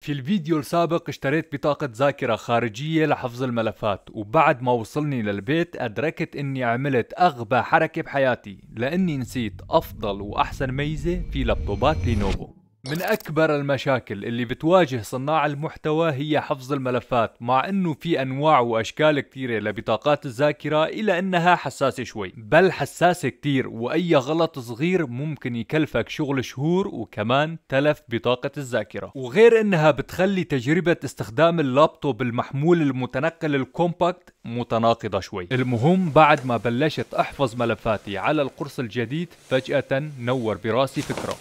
في الفيديو السابق اشتريت بطاقة ذاكرة خارجية لحفظ الملفات، وبعد ما وصلني للبيت أدركت إني عملت أغبى حركة بحياتي، لأني نسيت أفضل وأحسن ميزة في لابتوبات لينوفو. من أكبر المشاكل اللي بتواجه صناع المحتوى هي حفظ الملفات، مع إنه في أنواع وأشكال كثيرة لبطاقات الذاكرة، إلا إنها حساسة شوي، بل حساسة كتير، وأي غلط صغير ممكن يكلفك شغل شهور وكمان تلف بطاقة الذاكرة. وغير إنها بتخلي تجربة استخدام اللابتوب المحمول المتنقل الكومباكت متناقضة شوي. المهم بعد ما بلشت أحفظ ملفاتي على القرص الجديد فجأة نور براسي فكرة.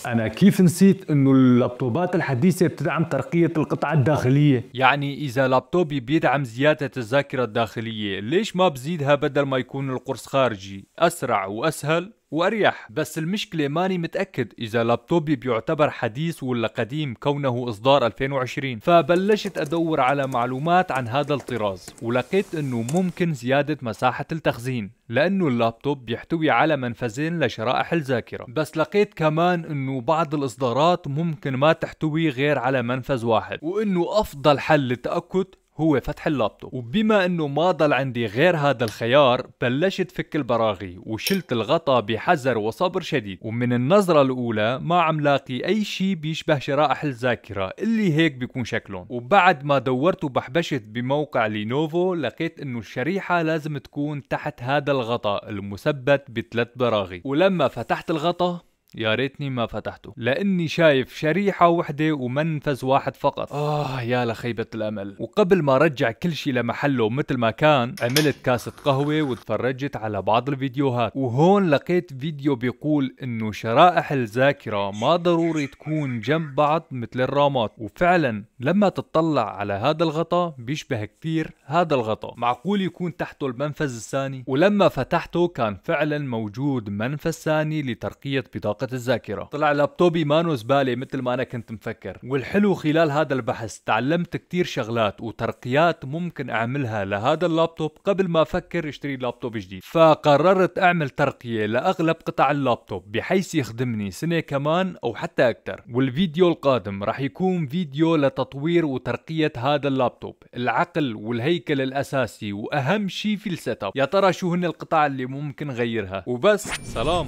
أنا كيف نسيت إنه اللابتوبات الحديثة بتدعم ترقية القطع الداخلية؟ يعني إذا لابتوبي بيدعم زيادة الذاكرة الداخلية، ليش ما بزيدها بدل ما يكون القرص خارجي؟ أسرع وأسهل وأريح. بس المشكلة ماني متأكد إذا لابتوبي بيعتبر حديث ولا قديم كونه إصدار 2020، فبلشت أدور على معلومات عن هذا الطراز، ولقيت إنه ممكن زيادة مساحة التخزين، لأنه اللابتوب بيحتوي على منفذين لشرائح الذاكرة. بس لقيت كمان إنه بعض الإصدارات ممكن ما تحتوي غير على منفذ واحد، وإنه أفضل حل للتأكد هو فتح اللابتوب. وبما انه ما ضل عندي غير هذا الخيار، بلشت فك البراغي وشلت الغطاء بحذر وصبر شديد، ومن النظرة الاولى ما عم لاقي اي شيء بيشبه شرائح الذاكرة اللي هيك بيكون شكلهم. وبعد ما دورت وبحبشت بموقع لينوفو لقيت انه الشريحة لازم تكون تحت هذا الغطاء المثبت بثلاث براغي. ولما فتحت الغطاء يا ريتني ما فتحته، لاني شايف شريحة وحدة ومنفذ واحد فقط. يا لخيبة الامل. وقبل ما رجع كل شي لمحله مثل ما كان، عملت كاسة قهوة وتفرجت على بعض الفيديوهات. وهون لقيت فيديو بيقول انه شرائح الذاكرة ما ضروري تكون جنب بعض مثل الرامات، وفعلا لما تطلع على هذا الغطاء بيشبه كثير هذا الغطاء. معقول يكون تحته المنفذ الثاني؟ ولما فتحته كان فعلا موجود منفذ ثاني لترقية بطاقة الذاكرة. طلع لابتوبي مانو زبالة مثل ما أنا كنت مفكر. والحلو خلال هذا البحث تعلمت كتير شغلات وترقيات ممكن أعملها لهذا اللابتوب قبل ما أفكر اشتري لابتوب جديد. فقررت أعمل ترقية لأغلب قطع اللابتوب بحيث يخدمني سنة كمان أو حتى أكثر. والفيديو القادم راح يكون فيديو لتطوير وترقية هذا اللابتوب، العقل والهيكل الأساسي وأهم شيء في السيت اب. يا ترى شو هن القطع اللي ممكن غيرها؟ وبس، سلام.